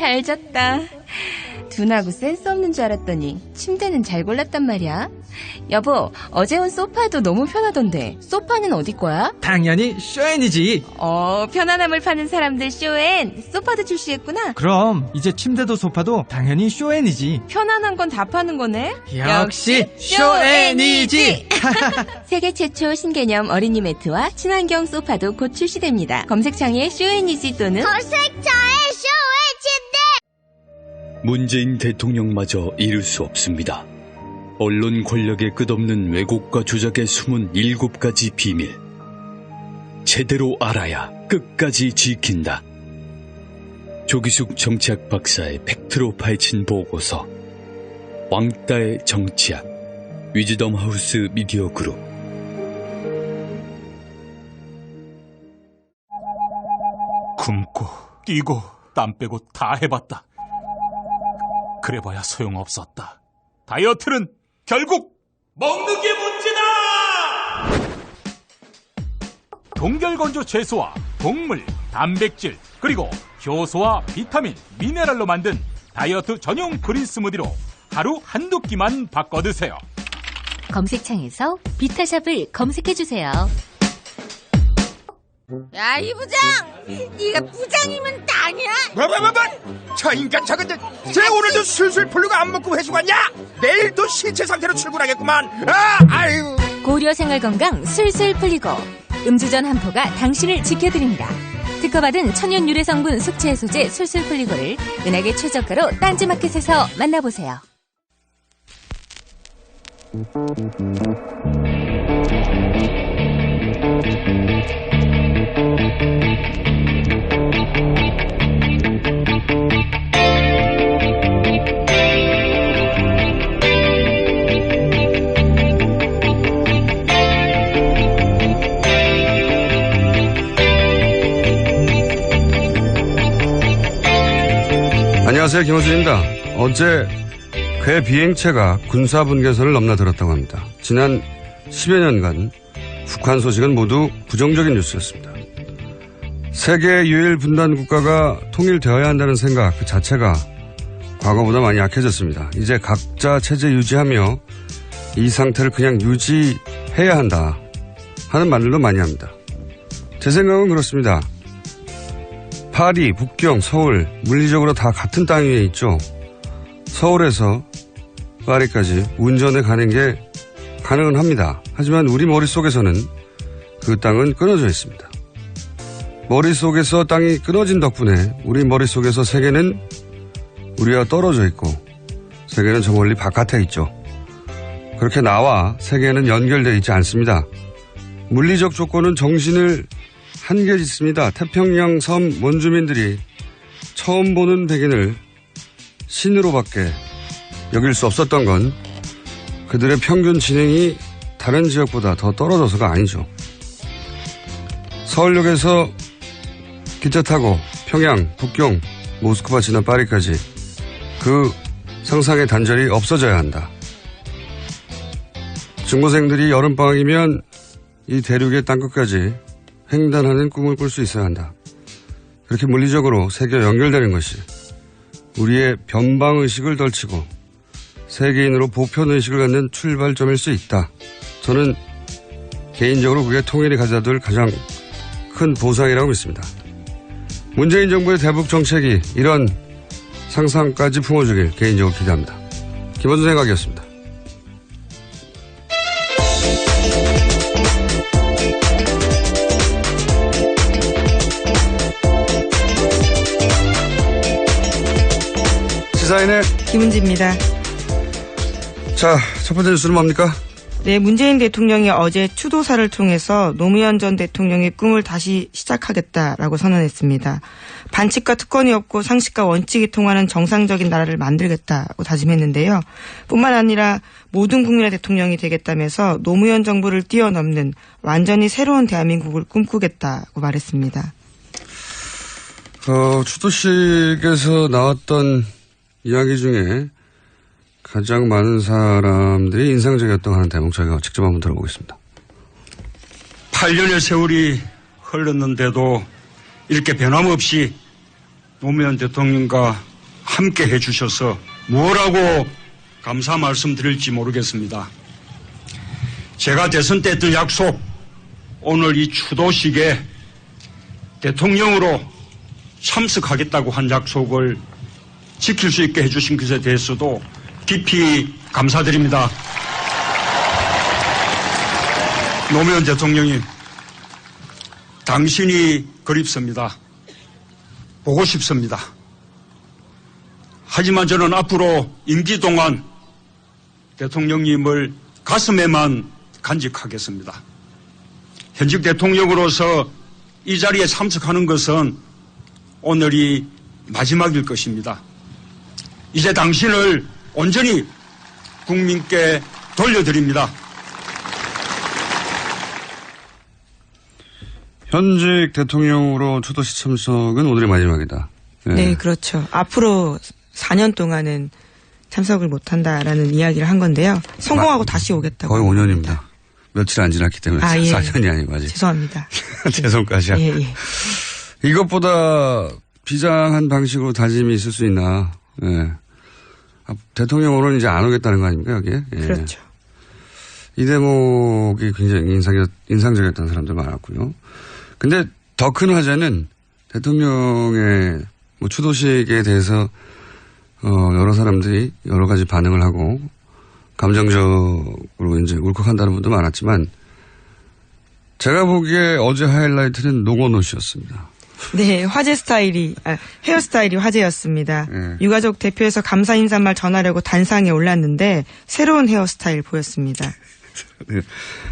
잘 잤다. 둔하고 센스 없는 줄 알았더니 침대는 잘 골랐단 말이야. 여보, 어제 온 소파도 너무 편하던데 소파는 어디 거야? 당연히 쇼엔이지. 편안함을 파는 사람들 쇼엔. 소파도 출시했구나. 그럼 이제 침대도 소파도 당연히 쇼엔이지. 편안한 건 다 파는 거네. 역시 쇼엔이지. 세계 최초 신개념 어린이 매트와 친환경 소파도 곧 출시됩니다. 검색창에 쇼엔이지 또는 검색창에 쇼엔이지. 문재인 대통령마저 이룰 수 없습니다. 언론 권력의 끝없는 왜곡과 조작의 숨은 7가지 비밀. 제대로 알아야 끝까지 지킨다. 조기숙 정치학 박사의 팩트로 파헤친 보고서. 왕따의 정치학. 위즈덤 하우스 미디어 그룹. 굶고 뛰고 땀 빼고 다 해봤다. 그래봐야 소용없었다. 다이어트는 결국 먹는 게 문제다! 동결건조 채소와 동물, 단백질, 그리고 효소와 비타민, 미네랄로 만든 다이어트 전용 그린 스무디로 하루 한두 끼만 바꿔 드세요. 검색창에서 비타샵을 검색해주세요. 야, 이 부장! 네가 부장이면 땅이야? 저 인간 저건 쟤 오늘도 술술 풀리고 안 먹고 회수 갔냐? 내일도 신체 상태로 출근하겠구만. 아유. 고려 생활건강 술술 풀리고 음주전 한포가 당신을 지켜드립니다. 특허받은 천연 유래 성분 숙취 해소제 술술 풀리고를 은하계 최저가로 딴지마켓에서 만나보세요. 안녕하세요, 김호준입니다. 어제 괴 비행체가 군사분계선을 넘나들었다고 합니다. 지난 10여 년간 북한 소식은 모두 부정적인 뉴스였습니다. 세계 유일 분단 국가가 통일되어야 한다는 생각 그 자체가 과거보다 많이 약해졌습니다. 이제 각자 체제 유지하며 이 상태를 그냥 유지해야 한다 하는 말들도 많이 합니다. 제 생각은 그렇습니다. 파리, 북경, 서울 물리적으로 다 같은 땅 위에 있죠. 서울에서 파리까지 운전에 가는 게 가능은 합니다. 하지만 우리 머릿속에서는 그 땅은 끊어져 있습니다. 머릿속에서 땅이 끊어진 덕분에 우리 머릿속에서 세계는 우리와 떨어져 있고 세계는 저 멀리 바깥에 있죠. 그렇게 나와 세계는 연결되어 있지 않습니다. 물리적 조건은 정신을 한계 짓습니다. 태평양 섬 원주민들이 처음 보는 백인을 신으로밖에 여길 수 없었던 건 그들의 평균 지능이 다른 지역보다 더 떨어져서가 아니죠. 서울역에서 기차 타고 평양, 북경, 모스크바 지나 파리까지 그 상상의 단절이 없어져야 한다. 중고생들이 여름방학이면 이 대륙의 땅끝까지 횡단하는 꿈을 꿀 수 있어야 한다. 그렇게 물리적으로 세계와 연결되는 것이 우리의 변방의식을 덜치고 세계인으로 보편의식을 갖는 출발점일 수 있다. 저는 개인적으로 그게 통일이 가져다 가장 큰 보상이라고 믿습니다. 문재인 정부의 대북 정책이 이런 상상까지 품어주길 개인적으로 기대합니다. 김원준 생각이었습니다. 시사인의 김은지입니다. 자, 첫 번째 뉴스는 뭡니까? 네, 문재인 대통령이 어제 추도사를 통해서 노무현 전 대통령의 꿈을 다시 시작하겠다라고 선언했습니다. 반칙과 특권이 없고 상식과 원칙이 통하는 정상적인 나라를 만들겠다고 다짐했는데요. 뿐만 아니라 모든 국민의 대통령이 되겠다면서 노무현 정부를 뛰어넘는 완전히 새로운 대한민국을 꿈꾸겠다고 말했습니다. 추도식에서 나왔던 이야기 중에 가장 많은 사람들이 인상적이었다고 하는 대목 저희가 직접 한번 들어보겠습니다. 8년의 세월이 흘렀는데도 이렇게 변함없이 노무현 대통령과 함께 해주셔서 뭐라고 감사 말씀드릴지 모르겠습니다. 제가 대선 때 했던 약속, 오늘 이 추도식에 대통령으로 참석하겠다고 한 약속을 지킬 수 있게 해주신 것에 대해서도 깊이 감사드립니다. 노무현 대통령님, 당신이 그립습니다. 보고 싶습니다. 하지만 저는 앞으로 임기 동안 대통령님을 가슴에만 간직하겠습니다. 현직 대통령으로서 이 자리에 참석하는 것은 오늘이 마지막일 것입니다. 이제 당신을 온전히 국민께 돌려드립니다. 현직 대통령으로 추도식 참석은 오늘이 마지막이다. 네, 그렇죠. 앞으로 4년 동안은 참석을 못한다라는 이야기를 한 건데요. 성공하고 다시 오겠다고. 거의 5년입니다. 며칠 안 지났기 때문에 4년이 아니고 아직. 죄송합니다. 죄송까지야. 예. 이것보다 비장한 방식으로 다짐이 있을 수 있나. 예. 대통령으로는 이제 안 오겠다는 거 아닙니까, 여기에? 예. 그렇죠. 이 대목이 굉장히 인상적이었던 사람들 많았고요. 근데 더 큰 화제는 대통령의 추도식에 대해서 여러 사람들이 여러 가지 반응을 하고 감정적으로 이제 울컥한다는 분도 많았지만 제가 보기에 어제 하이라이트는 노건호 씨였습니다. 네, 헤어스타일이 화제였습니다. 네. 유가족 대표에서 감사 인사말 전하려고 단상에 올랐는데 새로운 헤어스타일 보였습니다. 네.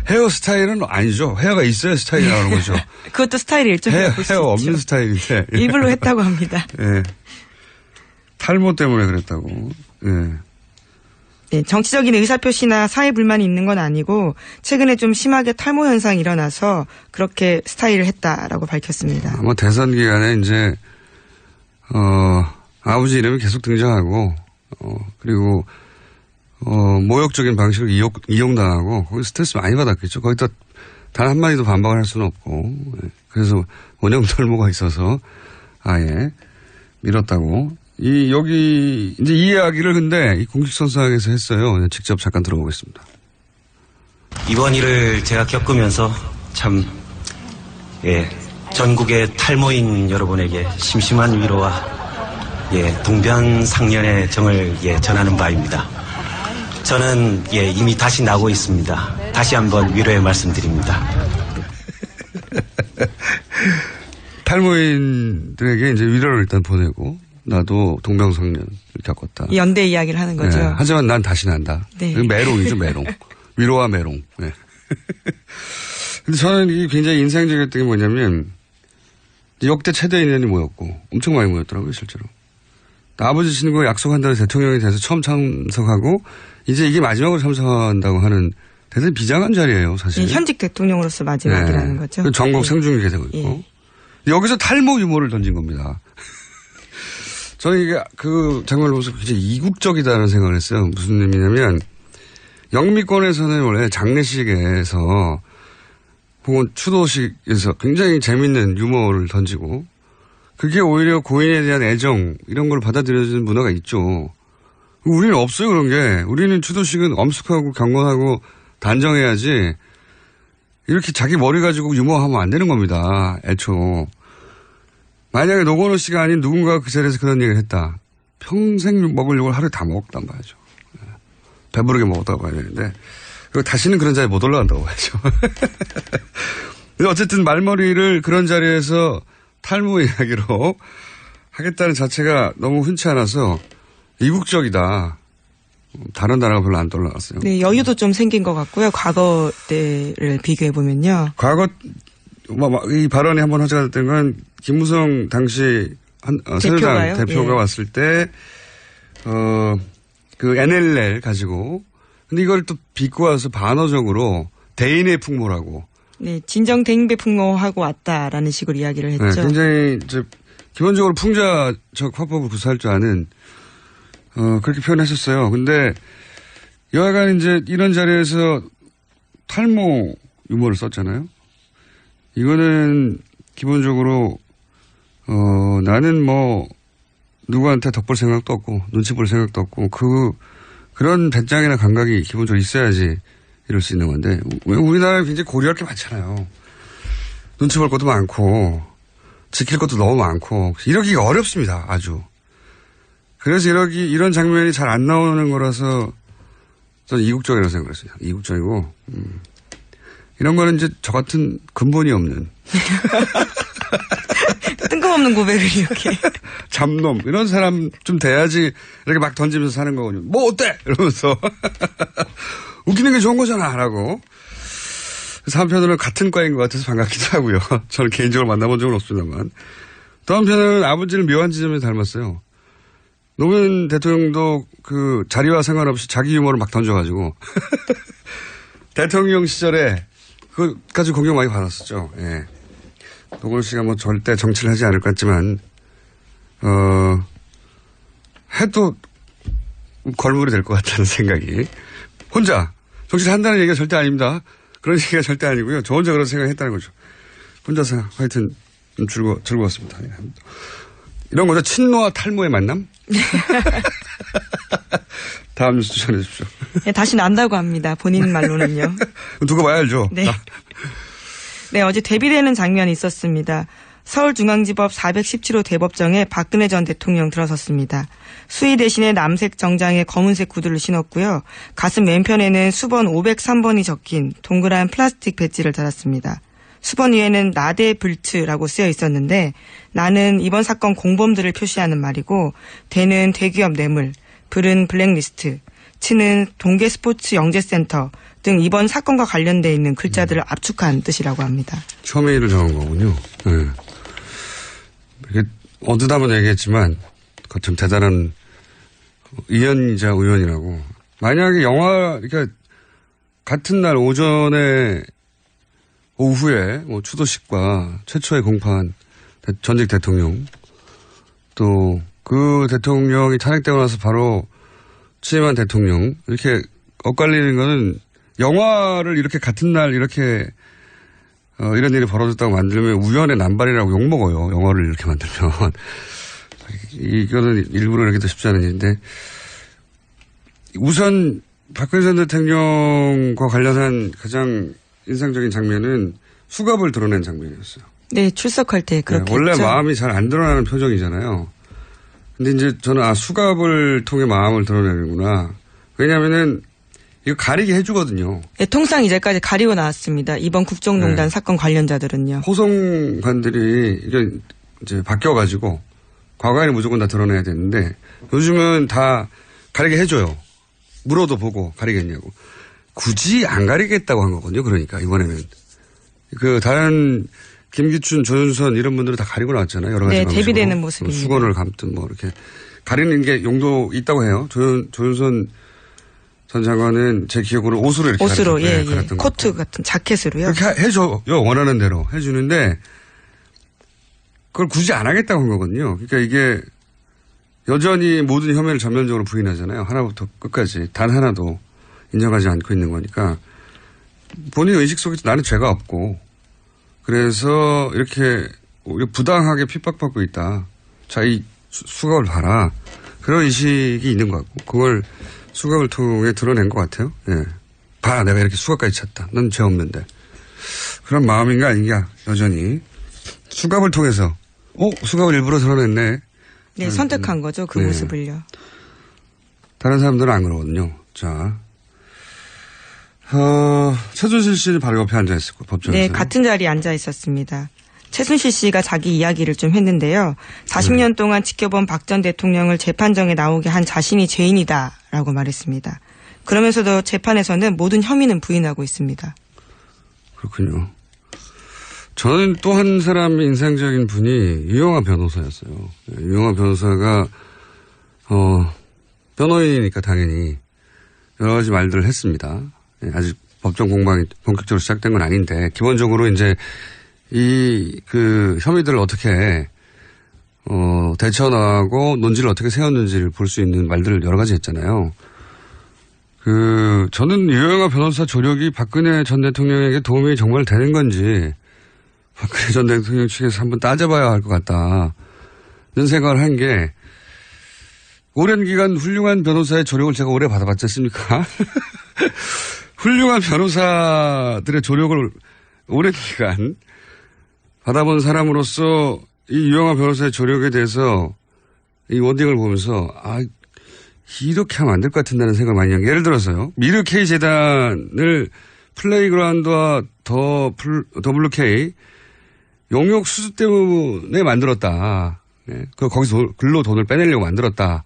헤어스타일은 아니죠. 헤어가 있어야 스타일이 나오는 거죠. 그것도 스타일이 일종의 헤어 없는 스타일인데. 일부러 했다고 합니다. 네. 탈모 때문에 그랬다고. 네. 네, 정치적인 의사표시나 사회 불만이 있는 건 아니고 최근에 좀 심하게 탈모 현상이 일어나서 그렇게 스타일을 했다라고 밝혔습니다. 아마 대선 기간에 이제 아버지 이름이 계속 등장하고 그리고 모욕적인 방식으로 이용당하고 거기 스트레스 많이 받았겠죠. 거기다 단 한마디도 반박을 할 수는 없고 그래서 원형 탈모가 있어서 아예 밀었다고. 여기 이제 이 이야기를 근데 이 공식선상에서 했어요. 직접 잠깐 들어보겠습니다. 이번 일을 제가 겪으면서 참 전국의 탈모인 여러분에게 심심한 위로와 동변상련의 정을 전하는 바입니다. 저는 이미 다시 나고 있습니다. 다시 한번 위로의 말씀드립니다. 탈모인들에게 이제 위로를 일단 보내고 나도 동병상련을 겪었다. 연대 이야기를 하는 거죠. 네, 하지만 난 다시 난다. 네. 메롱이죠, 메롱. 위로와 메롱. 네. 근데 저는 이게 굉장히 인상적이었던 게 뭐냐면 역대 최대 인원이 모였고 엄청 많이 모였더라고요, 실제로. 아버지 친구가 약속한다는 대통령에 대해서 처음 참석하고 이제 이게 마지막으로 참석한다고 하는 대단히 비장한 자리예요, 사실. 현직 대통령으로서 마지막이라는 거죠. 전국 생중계가 되고 있고. 여기서 탈모 유머를 던진 겁니다. 저는 이게 그 장면을 보면서 굉장히 이국적이다는 생각을 했어요. 무슨 의미냐면 영미권에서는 원래 장례식에서 혹은 추도식에서 굉장히 재밌는 유머를 던지고 그게 오히려 고인에 대한 애정 이런 걸 받아들여지는 문화가 있죠. 우리는 없어요, 그런 게. 우리는 추도식은 엄숙하고 경건하고 단정해야지 이렇게 자기 머리 가지고 유머하면 안 되는 겁니다. 애초. 만약에 노건호 씨가 아닌 누군가가 그 자리에서 그런 얘기를 했다. 평생 먹을 욕을 하루에 다 먹었단 말이죠. 배부르게 먹었다고 봐야 되는데. 그리고 다시는 그런 자리에 못 올라간다고 봐야죠. 근데 어쨌든 말머리를 그런 자리에서 탈모 이야기로 하겠다는 자체가 너무 흔치 않아서 이국적이다. 다른 나라가 별로 안 떠올라갔어요. 네, 여유도 좀 생긴 것 같고요. 과거 때를 비교해보면요. 과거, 이 발언이 한번 화제가 됐던 건 김무성 당시 새누리당 대표가 왔을 때, 그 NLL 가지고, 근데 이걸 또 빚고 와서 반어적으로 대인의 풍모라고. 네, 진정 대인배 풍모하고 왔다라는 식으로 이야기를 했죠. 네, 굉장히 이제 기본적으로 풍자적 화법을 구사할 줄 아는, 그렇게 표현했었어요. 근데 여하간 이제 이런 자리에서 탈모 유머를 썼잖아요. 이거는 기본적으로 나는 뭐 누구한테 덕볼 생각도 없고 눈치 볼 생각도 없고 그런 배짱이나 감각이 기본적으로 있어야지 이럴 수 있는 건데 우리나라에 굉장히 고려할 게 많잖아요. 눈치 볼 것도 많고 지킬 것도 너무 많고 이러기가 어렵습니다. 아주. 그래서 이런 장면이 잘 안 나오는 거라서 저는 이국적이라고 생각했어요. 이국적이고 이런 거는 이제 저 같은 근본이 없는 뜬금없는 고백을 이렇게 잡놈 이런 사람 좀 돼야지 이렇게 막 던지면서 사는 거거든요. 뭐 어때? 이러면서 웃기는 게 좋은 거잖아 라고. 그래서 한편으로는 같은 과인 것 같아서 반갑기도 하고요. 저는 개인적으로 만나본 적은 없습니다만. 또 한편은 아버지를 묘한 지점에 닮았어요. 노무현 대통령도 그 자리와 상관없이 자기 유머를 막 던져가지고 대통령 시절에 그것까지 공격 많이 받았었죠. 예. 노무현 씨가 뭐 절대 정치를 하지 않을 것 같지만 해도 걸물이 될 것 같다는 생각이. 혼자 정치를 한다는 얘기가 절대 아닙니다. 그런 얘기가 절대 아니고요. 저 혼자 그런 생각을 했다는 거죠. 혼자서 하여튼 즐거웠습니다. 이런 거죠. 친노와 탈모의 만남? 다음 뉴스 전해 주십시오. 네, 다시 난다고 합니다. 본인 말로는요. 두고 봐야 알죠. 네. 네, 어제 대비되는 장면이 있었습니다. 서울중앙지법 417호 대법정에 박근혜 전 대통령 들어섰습니다. 수의 대신에 남색 정장에 검은색 구두를 신었고요. 가슴 왼편에는 수번 503번이 적힌 동그란 플라스틱 배지를 달았습니다. 수번 위에는 나대 불트라고 쓰여 있었는데 나는 이번 사건 공범들을 표시하는 말이고 대는 대기업 뇌물, 불은 블랙리스트, 치는 동계스포츠 영재센터 등 이번 사건과 관련돼 있는 글자들을 압축한 뜻이라고 합니다. 처음에 일을 정한 거군요. 네. 이게 어느 한번 얘기했지만 좀 대단한 의원이자 의원이라고. 만약에 그러니까 같은 날 오전에 오후에 뭐 추도식과 최초의 공판 전직 대통령 또 그 대통령이 탄핵되고 나서 바로 취임한 대통령 이렇게 엇갈리는 거는 영화를 이렇게 같은 날 이렇게 이런 일이 벌어졌다고 만들면 우연의 남발이라고 욕먹어요. 영화를 이렇게 만들면. 이거는 일부러 이렇게도 쉽지 않은 일인데 우선 박근혜 전 대통령과 관련한 가장 인상적인 장면은 수갑을 드러낸 장면이었어요. 네, 출석할 때 그렇게 네, 원래 했죠. 마음이 잘 안 드러나는 표정이잖아요. 근데 이제 저는 수갑을 통해 마음을 드러내는구나. 왜냐하면은 이거 가리게 해주거든요. 네, 통상 이제까지 가리고 나왔습니다. 이번 국정농단 네. 사건 관련자들은요. 호송관들이 이게 이제 바뀌어가지고 과거에는 무조건 다 드러내야 되는데 요즘은 다 가리게 해줘요. 물어도 보고 가리겠냐고. 굳이 안 가리겠다고 한 거거든요. 그러니까 이번에는 다른 김기춘, 조윤선 이런 분들은 다 가리고 나왔잖아요. 여러 가지 네, 방식으로. 대비되는 모습입니다. 수건을 감든 뭐 이렇게 가리는 게 용도 있다고 해요. 조윤선 전 장관은 제 기억으로 옷으로 이렇게 옷으로 예. 거. 코트 같은 자켓으로요. 그렇게 해줘요. 원하는 대로 해주는데 그걸 굳이 안 하겠다고 한 거거든요. 그러니까 이게 여전히 모든 혐의를 전면적으로 부인하잖아요. 하나부터 끝까지 단 하나도 인정하지 않고 있는 거니까 본인 의식 속에서 나는 죄가 없고 그래서 이렇게 부당하게 핍박받고 있다. 자, 이 수갑을 봐라. 그런 의식이 있는 것 같고 그걸 수갑을 통해 드러낸 것 같아요. 예. 봐, 내가 이렇게 수갑까지 찼다. 넌 죄 없는데. 그런 마음인가 아닌가 여전히 수갑을 통해서 수갑을 일부러 드러냈네. 네, 선택한 거죠. 그 네. 모습을요. 다른 사람들은 안 그러거든요. 자, 최순실 씨는 바로 옆에 앉아 있었고 법정에서. 네, 같은 자리에 앉아 있었습니다. 최순실 씨가 자기 이야기를 좀 했는데요. 40년 동안 지켜본 박 전 대통령을 재판정에 나오게 한 자신이 죄인이다라고 말했습니다. 그러면서도 재판에서는 모든 혐의는 부인하고 있습니다. 그렇군요. 저는 또 한 사람의 인상적인 분이 유영하 변호사였어요. 유영하 변호사가 변호인이니까 당연히 여러 가지 말들을 했습니다. 아직 법정 공방이 본격적으로 시작된 건 아닌데 기본적으로 이제 혐의들을 어떻게 대처나가고 논지를 어떻게 세웠는지를 볼 수 있는 말들을 여러 가지 했잖아요. 저는 유영하 변호사 조력이 박근혜 전 대통령에게 도움이 정말 되는 건지 박근혜 전 대통령 측에서 한번 따져봐야 할 것 같다는 생각을 한 게 오랜 기간 훌륭한 변호사의 조력을 제가 오래 받아봤지 않습니까? 훌륭한 변호사들의 조력을 오랜 기간 받아본 사람으로서 이 유영아 변호사의 조력에 대해서 이 워딩을 보면서 이렇게 하면 안 될 것 같은다는 생각을 많이 한 게, 예를 들어서요. 미르 K 재단을 플레이그라운드와 WK 용역 수수 때문에 만들었다. 네. 거기서 글로 돈을 빼내려고 만들었다.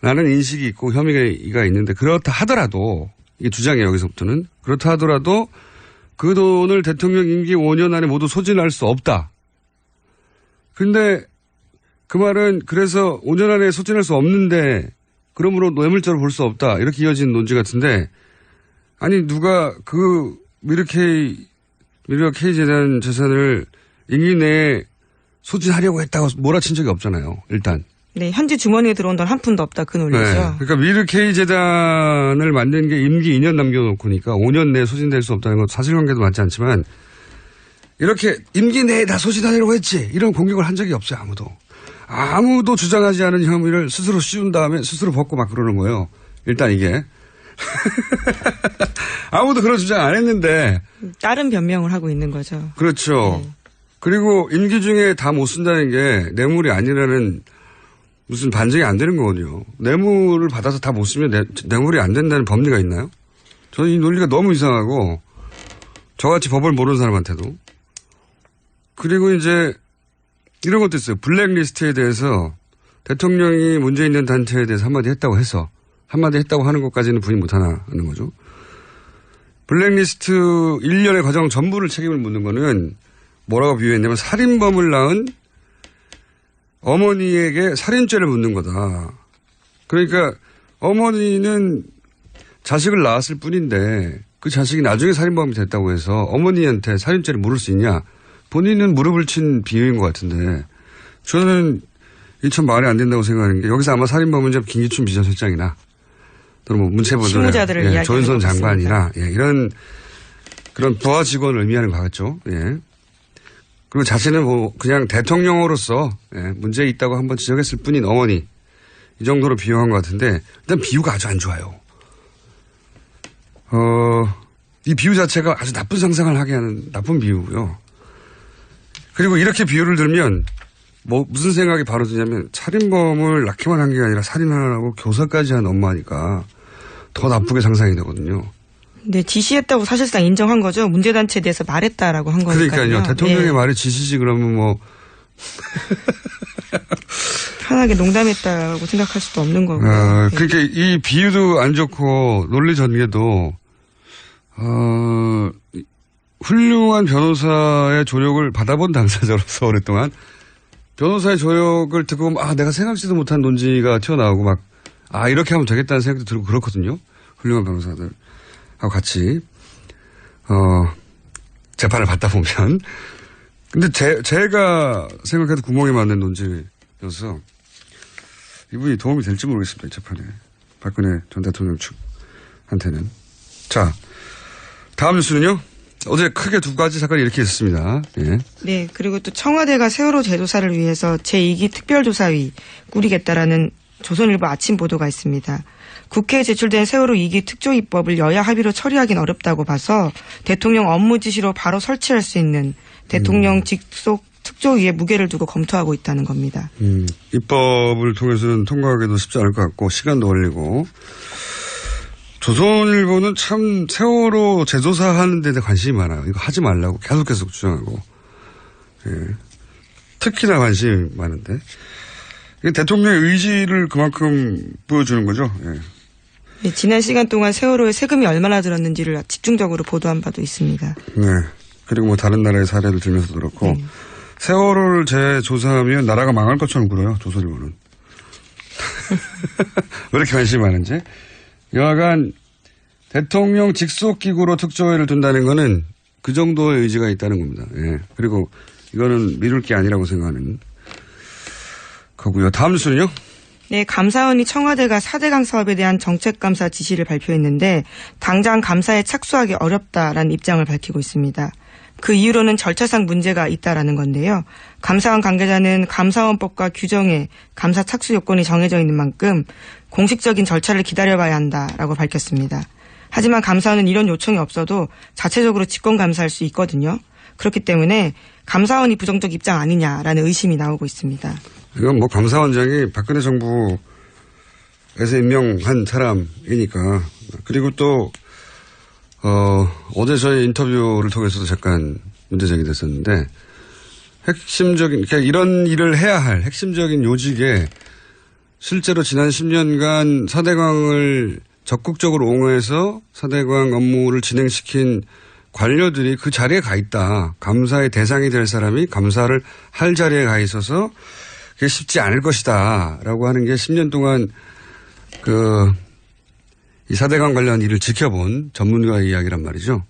라는 인식이 있고 혐의가 있는데, 그렇다 하더라도, 이게 주장이에요, 여기서부터는. 그렇다 하더라도 그 돈을 대통령 임기 5년 안에 모두 소진할 수 없다. 근데 그 말은 그래서 5년 안에 소진할 수 없는데 그러므로 뇌물죄로 볼 수 없다. 이렇게 이어진 논지 같은데, 아니 누가 그 미르 K 재단 재산을 임기 내에 소진하려고 했다고 몰아친 적이 없잖아요. 일단. 네, 현지 주머니에 들어온 돈 한 푼도 없다, 그 논리죠. 네, 그러니까 미르 K 재단을 만든 게 임기 2년 남겨놓고니까 5년 내에 소진될 수 없다는 건 사실관계도 맞지 않지만, 이렇게 임기 내에 다 소진하려고 했지, 이런 공격을 한 적이 없어요. 아무도 주장하지 않은 혐의를 스스로 씌운 다음에 스스로 벗고 막 그러는 거예요. 일단 이게. 아무도 그런 주장 안 했는데. 다른 변명을 하고 있는 거죠. 그렇죠. 네. 그리고 임기 중에 다 못 쓴다는 게 뇌물이 아니라는 무슨 반증이 안 되는 거거든요. 뇌물을 받아서 다 못 쓰면 뇌물이 안 된다는 법리가 있나요? 저는 이 논리가 너무 이상하고, 저같이 법을 모르는 사람한테도. 그리고 이제 이런 것도 있어요. 블랙리스트에 대해서 대통령이 문제 있는 단체에 대해서 한마디 했다고 해서, 한마디 했다고 하는 것까지는 부인 못하는 거죠. 블랙리스트 1년의 과정 전부를 책임을 묻는 거는 뭐라고 비유했냐면, 살인범을 낳은 어머니에게 살인죄를 묻는 거다. 그러니까 어머니는 자식을 낳았을 뿐인데 그 자식이 나중에 살인범이 됐다고 해서 어머니한테 살인죄를 물을 수 있냐. 본인은 무릎을 친 비유인 것 같은데, 저는 이 참 말이 안 된다고 생각하는 게, 여기서 아마 살인범은 좀 김기춘 비서실장이나 또는 뭐 문체부들의 조윤선 장관이나 이런 그런 부하 직원을 의미하는 것 같죠. 예. 그리고 자신은 뭐 그냥 대통령으로서 문제 있다고 한번 지적했을 뿐인 어머니, 이 정도로 비유한 것 같은데, 일단 비유가 아주 안 좋아요. 이 비유 자체가 아주 나쁜 상상을 하게 하는 나쁜 비유고요. 그리고 이렇게 비유를 들면 무슨 생각이 바로 드냐면, 살인범을 낳기만 한 게 아니라 살인하라고 교사까지 한 엄마니까 더 나쁘게 상상이 되거든요. 네, 지시했다고 사실상 인정한 거죠. 문제단체에 대해서 말했다라고 한 거니까요. 그러니까요. 대통령의 말이 지시지 그러면 뭐. 편하게 농담했다고 생각할 수도 없는 거고. 그러니까 이 비유도 안 좋고 논리 전개도 훌륭한 변호사의 조력을 받아본 당사자로서 오랫동안 변호사의 조력을 듣고 내가 생각지도 못한 논지가 튀어나오고 막 이렇게 하면 되겠다는 생각도 들고 그렇거든요. 훌륭한 변호사들하고 같이 재판을 받다 보면. 근데 제가 생각해도 구멍이 많은 논지여서 이분이 도움이 될지 모르겠습니다. 이 재판에. 박근혜 전 대통령 측한테는. 자, 다음 뉴스는요. 어제 크게 두 가지 사건이 이렇게 있었습니다. 예. 네, 그리고 또 청와대가 세월호 재조사를 위해서 제2기 특별조사위 꾸리겠다라는 조선일보 아침 보도가 있습니다. 국회에 제출된 세월호 2기 특조위법을 여야 합의로 처리하긴 어렵다고 봐서 대통령 업무 지시로 바로 설치할 수 있는 대통령 직속 특조위에 무게를 두고 검토하고 있다는 겁니다. 입법을 통해서는 통과하기도 쉽지 않을 것 같고 시간도 걸리고. 조선일보는 참 세월호 재조사하는 데 관심이 많아요. 이거 하지 말라고 계속 주장하고. 예. 특히나 관심이 많은데. 대통령의 의지를 그만큼 보여주는 거죠. 예. 네, 지난 시간 동안 세월호에 세금이 얼마나 들었는지를 집중적으로 보도한 바도 있습니다. 네. 그리고 뭐 다른 나라의 사례를 들면서도 그렇고. 세월호를 재조사하면 나라가 망할 것처럼 굴어요. 조선일보는. 왜 이렇게 관심이 많은지. 여하간 대통령 직속기구로 특조위를 둔다는 거는 그 정도의 의지가 있다는 겁니다. 예. 그리고 이거는 미룰 게 아니라고 생각하는 거고요. 다음 뉴스는요? 네, 감사원이 청와대가 4대강 사업에 대한 정책감사 지시를 발표했는데 당장 감사에 착수하기 어렵다라는 입장을 밝히고 있습니다. 그 이유로는 절차상 문제가 있다라는 건데요. 감사원 관계자는 감사원법과 규정에 감사 착수 요건이 정해져 있는 만큼 공식적인 절차를 기다려봐야 한다라고 밝혔습니다. 하지만 감사원은 이런 요청이 없어도 자체적으로 직권 감사할 수 있거든요. 그렇기 때문에 감사원이 부정적 입장 아니냐라는 의심이 나오고 있습니다. 이건 뭐 감사원장이 박근혜 정부에서 임명한 사람이니까. 그리고 또 어제 저희 인터뷰를 통해서도 잠깐 문제제기 됐었는데 핵심적인 그러니까 이런 일을 해야 할 핵심적인 요직에 실제로 지난 10년간 4대강을 적극적으로 옹호해서 4대강 업무를 진행시킨 관료들이 그 자리에 가 있다. 감사의 대상이 될 사람이 감사를 할 자리에 가 있어서 그게 쉽지 않을 것이다. 라고 하는 게 10년 동안 이 4대강 관련 일을 지켜본 전문가의 이야기란 말이죠.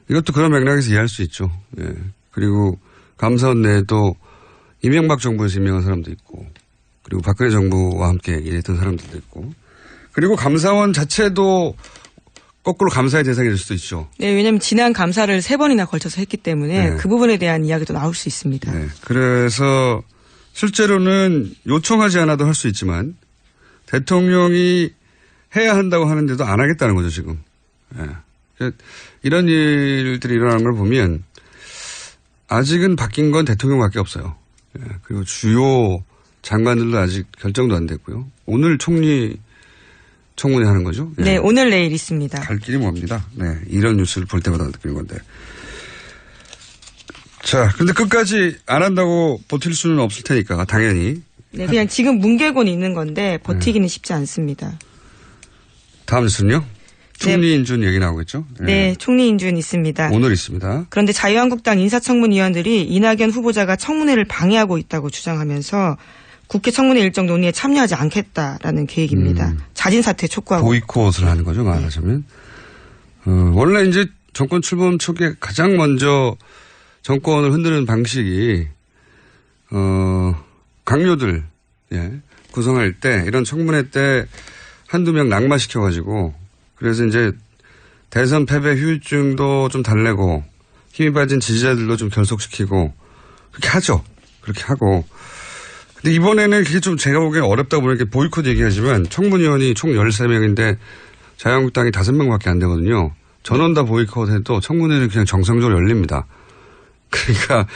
이것도 그런 맥락에서 이해할 수 있죠. 예. 그리고 감사원 내에도 이명박 정부에서 임명한 사람도 있고, 그리고 박근혜 정부와 함께 일했던 사람들도 있고, 그리고 감사원 자체도 거꾸로 감사의 대상이 될 수도 있죠. 네, 왜냐하면 지난 감사를 3번이나 걸쳐서 했기 때문에 네. 그 부분에 대한 이야기도 나올 수 있습니다. 네. 그래서 실제로는 요청하지 않아도 할 수 있지만 대통령이 해야 한다고 하는데도 안 하겠다는 거죠, 지금. 네. 이런 일들이 일어나는 걸 보면 아직은 바뀐 건 대통령밖에 없어요. 네. 그리고 주요 장관들도 아직 결정도 안 됐고요. 오늘 청문회 하는 거죠? 네. 네, 오늘 내일 있습니다. 갈 길이 멉니다. 네, 이런 뉴스를 볼 때마다 느끼는 건데. 자, 근데 끝까지 안 한다고 버틸 수는 없을 테니까 당연히. 네, 그냥 지금 뭉개고는 있는 건데 버티기는 쉽지 않습니다. 다음 뉴스는요? 총리 인준 얘기 나오겠죠? 네, 총리 인준 있습니다. 오늘 있습니다. 그런데 자유한국당 인사청문위원들이 이낙연 후보자가 청문회를 방해하고 있다고 주장하면서 국회 청문회 일정 논의에 참여하지 않겠다라는 계획입니다. 자진 사퇴 촉구하고. 보이콧을 하는 거죠, 말하자면. 원래 이제 정권 출범 초기에 가장 먼저 정권을 흔드는 방식이 강요들 구성할 때 이런 청문회 때 한두 명 낙마시켜가지고 그래서 이제 대선 패배 후유증도 좀 달래고 힘이 빠진 지지자들도 좀 결속시키고 그렇게 하죠. 그렇게 하고. 근데 이번에는 그게 좀 제가 보기엔 어렵다고 보니까 보이콧 얘기하지만 청문위원이 총 13명인데 자유한국당이 5명밖에 안 되거든요. 전원 다 보이콧 해도 청문회는 그냥 정상적으로 열립니다. 그러니까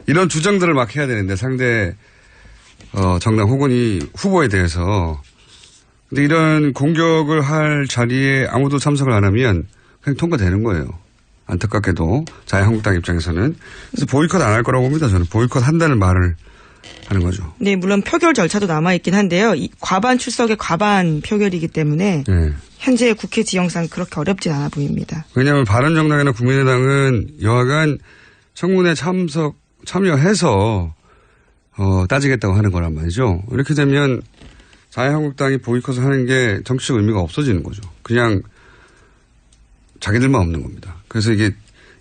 이런 주장들을 막 해야 되는데 상대 정당 혹은 이 후보에 대해서. 근데 이런 공격을 할 자리에 아무도 참석을 안 하면 그냥 통과되는 거예요. 안타깝게도 자유한국당 입장에서는. 그래서 보이콧 안 할 거라고 봅니다. 저는 보이콧 한다는 말을 하는 거죠. 네, 물론 표결 절차도 남아있긴 한데요. 과반 출석의 과반 표결이기 때문에 네. 현재 국회 지형상 그렇게 어렵진 않아 보입니다. 왜냐하면 바른정당이나 국민의당은 여하간 청문회 참여해서 따지겠다고 하는 거란 말이죠. 이렇게 되면 자유한국당이 보이콧을 하는 게 정치적 의미가 없어지는 거죠. 그냥 자기들만 없는 겁니다. 그래서 이게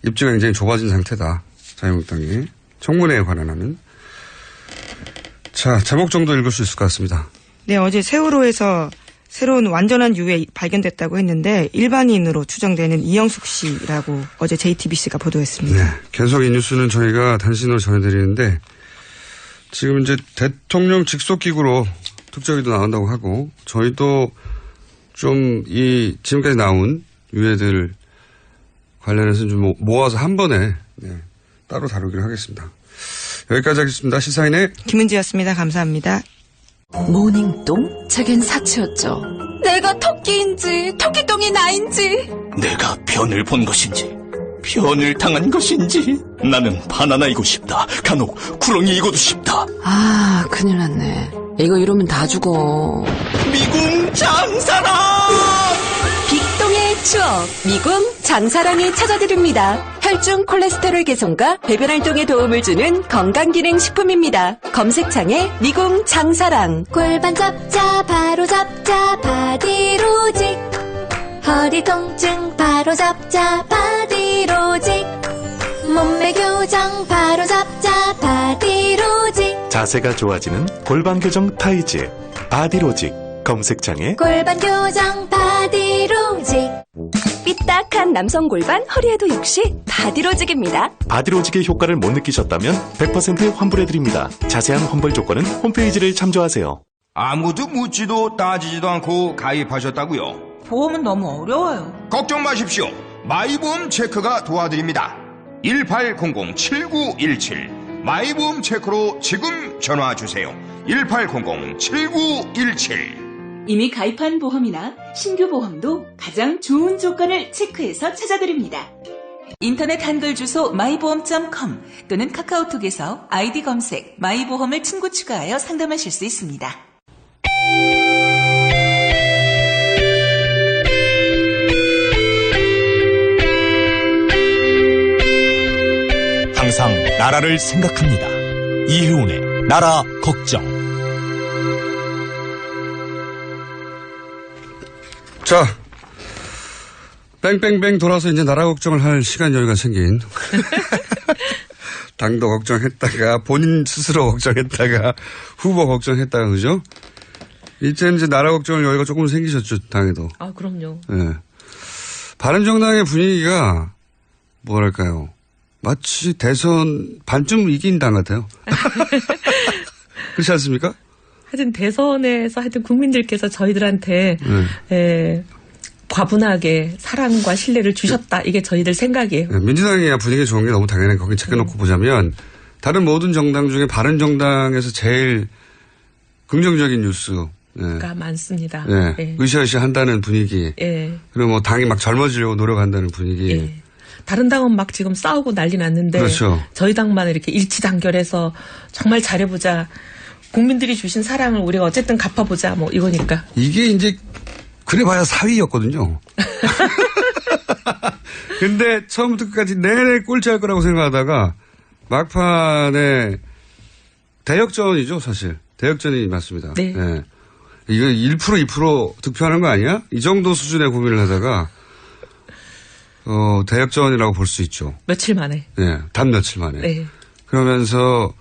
입지가 굉장히 좁아진 상태다. 자유한국당이. 청문회에 관한하는. 자, 제목 정도 읽을 수 있을 것 같습니다. 네, 어제 세월호에서 새로운 완전한 유해 발견됐다고 했는데 일반인으로 추정되는 이영숙 씨라고 어제 JTBC가 보도했습니다. 네, 계속 이 뉴스는 저희가 단신으로 전해드리는데 지금 이제 대통령 직속기구로 특조위도 나온다고 하고 저희도 좀 이 지금까지 나온 유해들 관련해서 좀 모아서 한 번에 따로 다루기로 하겠습니다. 여기까지 하겠습니다. 시사인의 김은지였습니다. 감사합니다. 모닝똥? 제겐 사치였죠. 내가 토끼인지 토끼똥이 나인지 내가 변을 본 것인지 변을 당한 것인지 나는 바나나이고 싶다. 간혹 구렁이이고도 싶다. 아, 큰일 났네. 이거 이러면 다 죽어. 미궁 장사랑! 빅똥의 추억 미궁 장사랑이 찾아드립니다. 혈중 콜레스테롤 개선과 배변 활동에 도움을 주는 건강기능식품입니다. 검색창에 미궁 장사랑. 골반 잡자 바로 잡자 바디로직. 허리 통증 바로 잡자 바디로직. 몸매 교정 바로 잡자 바디로직. 자세가 좋아지는 골반 교정 타이즈 바디로직. 검색창에 골반 교정 바디로직. 삐딱한 남성 골반, 허리에도 역시 바디로직입니다. 바디로직의 효과를 못 느끼셨다면 100% 환불해드립니다. 자세한 환불 조건은 홈페이지를 참조하세요. 아무도 묻지도 따지지도 않고 가입하셨다고요? 보험은 너무 어려워요. 걱정 마십시오. 마이보험 체크가 도와드립니다. 1800-7917 마이보험 체크로 지금 전화주세요. 1800-7917 이미 가입한 보험이나 신규 보험도 가장 좋은 조건을 체크해서 찾아드립니다. 인터넷 한글 주소 마이보험.com 또는 카카오톡에서 아이디 검색 마이보험을 친구 추가하여 상담하실 수 있습니다. 항상 나라를 생각합니다. 이혜훈의 나라 걱정. 자, 뺑뺑뺑 돌아서 이제 나라 걱정을 할 시간 여유가 생긴. 당도 걱정했다가 본인 스스로 걱정했다가 후보 걱정했다가 그죠? 이제 나라 걱정을 여유가 조금 생기셨죠, 당에도. 아, 그럼요. 네. 바른정당의 분위기가 뭐랄까요? 마치 대선 반쯤 이긴 당 같아요. 그렇지 않습니까? 하여튼 대선에서 하여튼 국민들께서 저희들한테 과분하게 사랑과 신뢰를 주셨다. 이게 저희들 생각이에요. 네, 민주당이 분위기 좋은 게 너무 당연해. 거기 체크놓고 보자면 다른 모든 정당 중에 바른정당에서 제일 긍정적인 뉴스가 많습니다. 네. 네. 으쌰으쌰 한다는 분위기. 네. 그리고 뭐 당이 막 젊어지려고 노력한다는 분위기. 네. 다른 당은 막 지금 싸우고 난리 났는데 그렇죠. 저희 당만 이렇게 일치단결해서 정말 잘해보자. 국민들이 주신 사랑을 우리가 어쨌든 갚아보자. 뭐 이거니까. 이게 이제 그래봐야 사위였거든요. 근데 처음부터 끝까지 내내 꼴찌할 거라고 생각하다가 막판에 대역전이죠, 사실. 대역전이 맞습니다. 네. 네. 이거 1% 2% 득표하는 거 아니야? 이 정도 수준의 고민을 하다가 대역전이라고 볼 수 있죠. 며칠 만에. 네, 단 며칠 만에. 네. 그러면서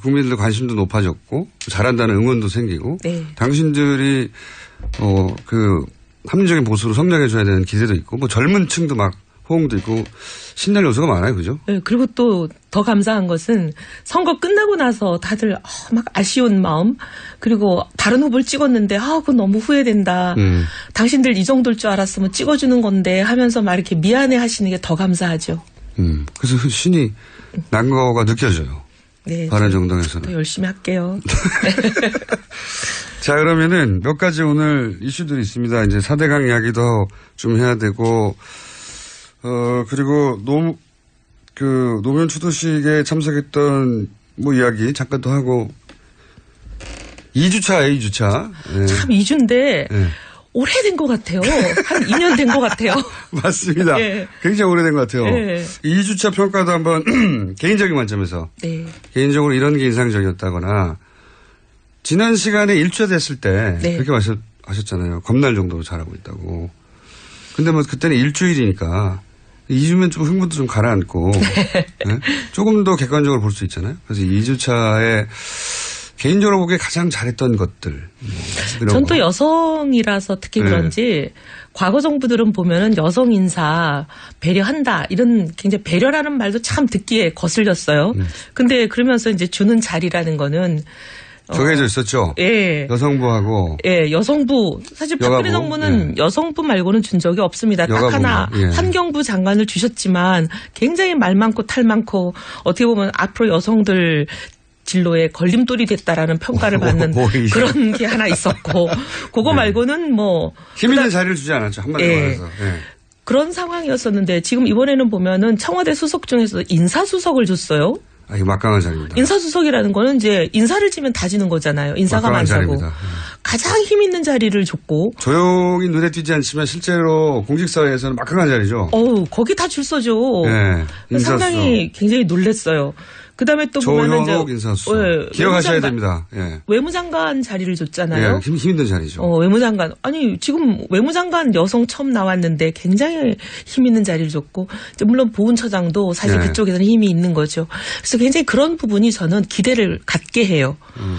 국민들 관심도 높아졌고 잘한다는 응원도 생기고 네. 당신들이 합리적인 보수로 성장해줘야 되는 기대도 있고 뭐 젊은 층도 막 호응도 있고 신날 요소가 많아요, 그죠? 네, 그리고 또 더 감사한 것은 선거 끝나고 나서 다들 막 아쉬운 마음 그리고 다른 후보를 찍었는데 그건 너무 후회된다. 당신들 이 정도일 줄 알았으면 찍어주는 건데 하면서 막 이렇게 미안해 하시는 게 더 감사하죠. 그래서 신이 난 거가 느껴져요. 네, 바른정당에서는. 더 열심히 할게요. 자, 그러면은 몇 가지 오늘 이슈들이 있습니다. 이제 4대강 이야기도 좀 해야 되고, 그리고 노무현 추도식에 참석했던 이야기 잠깐 또 하고, 2주차예요, 2주차. 네. 참 2주인데, 네. 오래된 것 같아요. 한 2년 된 것 같아요. 맞습니다. 네. 굉장히 오래된 것 같아요. 네. 2주차 평가도 한번 개인적인 관점에서. 네. 개인적으로 이런 게 인상적이었다거나, 지난 시간에 1주차 됐을 때 네. 그렇게 하셨잖아요. 겁날 정도로 잘하고 있다고. 근데 그때는 일주일이니까 2주면 좀 흥분도 좀 가라앉고 네? 조금 더 객관적으로 볼 수 있잖아요. 그래서 2주차에 개인적으로 보기에 가장 잘했던 것들. 전 또 여성이라서 특히 그런지 과거 정부들은 보면은 여성 인사 배려한다 이런 굉장히 배려라는 말도 참 듣기에 거슬렸어요. 근데 그러면서 이제 주는 자리라는 거는 정해져 있었죠. 예. 여성부하고. 예, 여성부. 사실 박근혜 정부는 여성부 말고는 준 적이 없습니다. 딱 하나 환경부 장관을 주셨지만 굉장히 말 많고 탈 많고 어떻게 보면 앞으로 여성들 진로에 걸림돌이 됐다라는 평가를 받는 그런 게 하나 있었고 그거 말고는 힘 있는 자리를 주지 않았죠. 한마디로 말해서. 예. 그런 상황이었었는데 지금 이번에는 보면은 청와대 수석 중에서 인사수석을 줬어요. 이거 막강한 자리입니다. 인사수석이라는 거는 이제 인사를 지면 다 지는 거잖아요. 인사가 많다고. 자리입니다. 가장 힘 있는 자리를 줬고. 조용히 눈에 띄지 않지만 실제로 공직사회에서는 막강한 자리죠. 거기 다 줄 서죠. 네, 상당히 굉장히 놀랐어요. 그다음에 또 보면은 조현옥 인사수석 기억하셔야 됩니다. 예. 외무장관 자리를 줬잖아요. 예, 힘든 자리죠. 외무장관 아니 지금 외무장관 여성 처음 나왔는데 굉장히 힘 있는 자리를 줬고 물론 보훈처장도 사실 네. 그쪽에서는 힘이 있는 거죠. 그래서 굉장히 그런 부분이 저는 기대를 갖게 해요.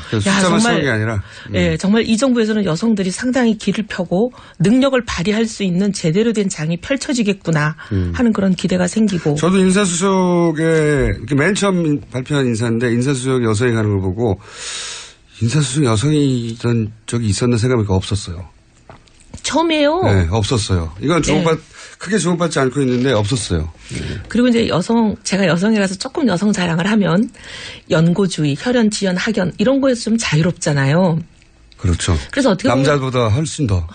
숫자만 세운 게 아니라. 예, 정말 이 정부에서는 여성들이 상당히 길을 펴고 능력을 발휘할 수 있는 제대로 된 장이 펼쳐지겠구나 하는 그런 기대가 생기고. 저도 인사수석에 맨 처음 발표한 인사인데 인사수석 여성이 가는 걸 보고 인사수석 여성이 이런 적이 있었나 생각해보니까 없었어요. 처음이에요. 네, 없었어요. 이건 크게 주목받지 않고 있는데 없었어요. 네. 그리고 이제 제가 여성이라서 조금 여성 자랑을 하면 연고주의, 혈연, 지연, 학연 이런 거에서 좀 자유롭잖아요. 그렇죠. 그래서 어떻게 남자보다 훨씬 더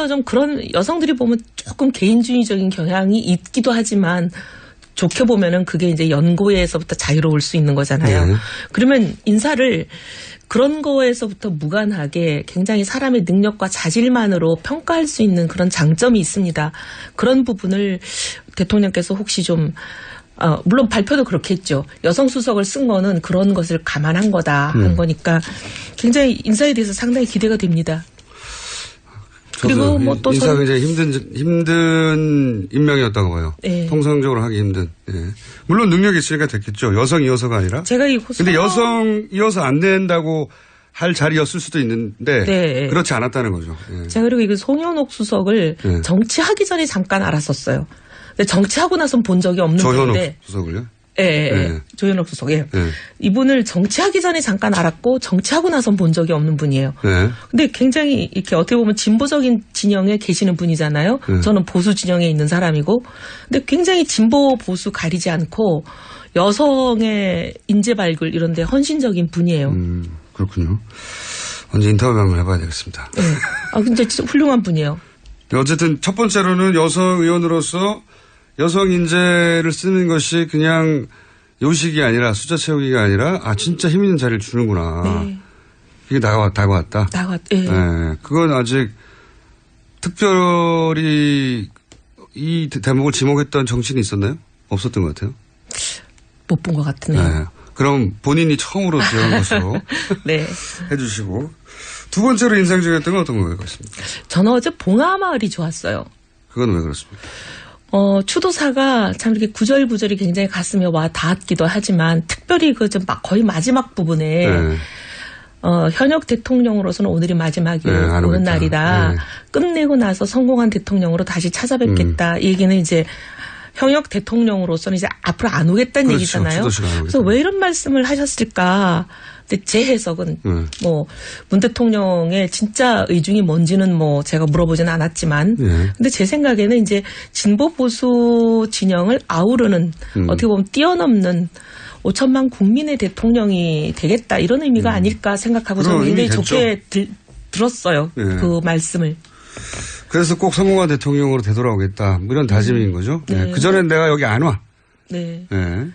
좀 그런 여성들이 보면 조금 개인주의적인 경향이 있기도 하지만 좋게 보면은 그게 이제 연고에서부터 자유로울 수 있는 거잖아요. 네. 그러면 인사를 그런 거에서부터 무관하게 굉장히 사람의 능력과 자질만으로 평가할 수 있는 그런 장점이 있습니다. 그런 부분을 대통령께서 혹시 좀 물론 발표도 그렇게 했죠. 여성 수석을 쓴 거는 그런 것을 감안한 거다 한 거니까 굉장히 인사에 대해서 상당히 기대가 됩니다. 그리고 뭐 또 인사가 이제 힘든 임명이었다고 봐요. 네. 통상적으로 하기 힘든. 예. 물론 능력이 있으니까 됐겠죠. 여성이어서가 아니라. 제가 근데 여성이어서 안 된다고 할 자리였을 수도 있는데 네. 그렇지 않았다는 거죠. 예. 제가 그리고 이거 송현옥 수석을 정치하기 전에 잠깐 알았었어요. 근데 정치하고 나선 본 적이 없는 조현옥 분인데. 수석을요? 예. 조현옥 수석. 예. 이분을 정치하기 전에 잠깐 알았고 정치하고 나선 본 적이 없는 분이에요. 네. 근데 굉장히 이렇게 어떻게 보면 진보적인 진영에 계시는 분이잖아요. 저는 보수 진영에 있는 사람이고. 근데 굉장히 진보 보수 가리지 않고 여성의 인재 발굴 이런 데 헌신적인 분이에요. 그렇군요. 언제 인터뷰 한번 해봐야 되겠습니다. 네. 근데 진짜 훌륭한 분이에요. 어쨌든 첫 번째로는 여성 의원으로서 여성 인재를 쓰는 것이 그냥 요식이 아니라 숫자 채우기가 아니라 진짜 힘 있는 자리를 주는구나. 네. 이게 다가왔다. 예. 네. 그건 아직 특별히 이 대목을 지목했던 정치인이 있었나요? 없었던 것 같아요. 못 본 것 같으네요. 네. 그럼 본인이 처음으로 지은 것으로 네. 해주시고 두 번째로 인상적이었던 건 어떤 것 같습니까? 저는 어제 봉하마을이 좋았어요. 그건 왜 그렇습니까? 추도사가 참 이렇게 구절구절이 굉장히 가슴에 와 닿았기도 하지만 특별히 거의 마지막 부분에 현역 대통령으로서는 오늘이 마지막이에요. 오는 날이다. 네. 끝내고 나서 성공한 대통령으로 다시 찾아뵙겠다. 이 얘기는 이제 현역 대통령으로서는 이제 앞으로 안 오겠다는 그렇죠. 얘기잖아요. 그래서 왜 이런 말씀을 하셨을까? 근데 제 해석은 문 대통령의 진짜 의중이 뭔지는 제가 물어보지는 않았지만 근데 제 생각에는 이제 진보 보수 진영을 아우르는 어떻게 보면 뛰어넘는 5천만 국민의 대통령이 되겠다 이런 의미가 아닐까 생각하고 저는 굉장히 좋게 들었어요. 그 말씀을. 그래서 꼭 성공한 대통령으로 되돌아오겠다. 이런 다짐인 거죠. 네. 그전엔 내가 여기 안 와. 네. 네.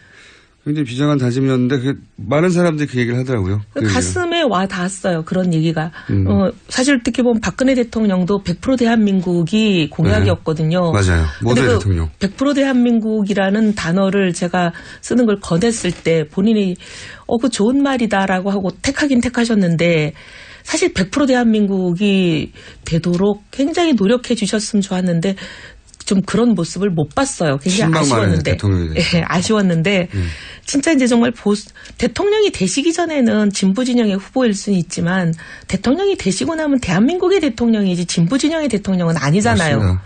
굉장히 비장한 다짐이었는데 많은 사람들이 그 얘기를 하더라고요. 가슴에 와 닿았어요. 그런 얘기가. 사실 어떻게 보면 박근혜 대통령도 100% 대한민국이 공약이었거든요. 맞아요. 모두의 대통령. 100% 대한민국이라는 단어를 제가 쓰는 걸 권했을 때 본인이 그 좋은 말이다라고 하고 택하긴 택하셨는데 사실 100% 대한민국이 되도록 굉장히 노력해 주셨으면 좋았는데 좀 그런 모습을 못 봤어요. 굉장히 아쉬웠는데. 네, 아쉬웠는데 진짜 이제 정말 대통령이 되시기 전에는 진보 진영의 후보일 수는 있지만 대통령이 되시고 나면 대한민국의 대통령이지 진보 진영의 대통령은 아니잖아요.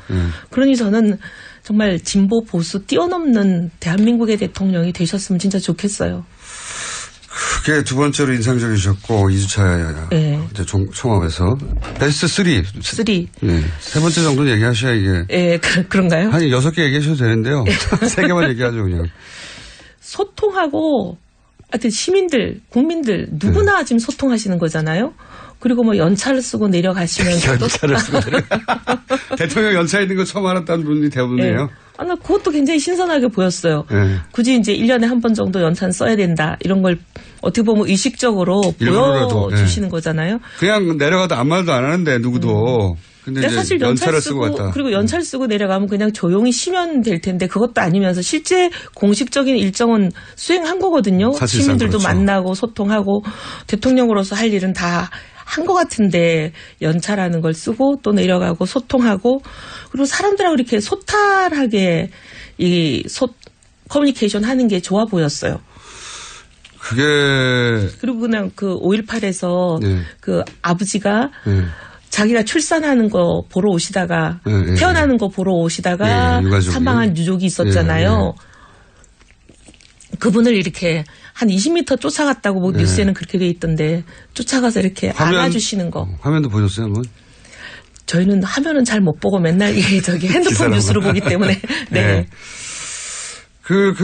그러니 저는 정말 진보 보수 뛰어넘는 대한민국의 대통령이 되셨으면 진짜 좋겠어요. 그게 두 번째로 인상적이셨고 2주차 이제 총합에서 베스트 3. 네. 세 번째 정도는 얘기하셔야 이게. 예, 그런가요? 한 6개 얘기하셔도 되는데요. 3개만 얘기하죠 그냥. 소통하고 하여튼 시민들, 국민들 누구나 지금 소통하시는 거잖아요. 그리고 연차를 쓰고 내려가시면서 연차를 쓰고 대통령 연차 있는 거 처음 알았다는 분이 대부분이에요. 나 그것도 굉장히 신선하게 보였어요. 네. 굳이 이제 1년에 한 번 정도 연찬 써야 된다. 이런 걸 어떻게 보면 의식적으로 보여주시는 거잖아요. 그냥 내려가도 아무 말도 안 하는데 누구도. 근데 사실 연차를 쓰고 갔다. 그리고 연차를 쓰고 내려가면 그냥 조용히 쉬면 될 텐데 그것도 아니면서 실제 공식적인 일정은 수행한 거거든요. 시민들도 그렇죠. 만나고 소통하고 대통령으로서 할 일은 다 한 것 같은데 연차라는 걸 쓰고 또 내려가고 소통하고 그리고 사람들하고 이렇게 소탈하게 커뮤니케이션 하는 게 좋아 보였어요. 그게 그리고 그냥 그 5.18에서 그 아버지가 자기가 출산하는 거 보러 오시다가 태어나는 거 보러 오시다가 사망한 유족이 있었잖아요. 그분을 이렇게 한 20m 쫓아갔다고 뭐 뉴스에는 그렇게 돼 있던데 쫓아가서 이렇게 안아주시는 거. 화면도 보셨어요, 한번? 저희는 화면은 잘 못 보고 맨날 핸드폰 뉴스로 보기 때문에. 네.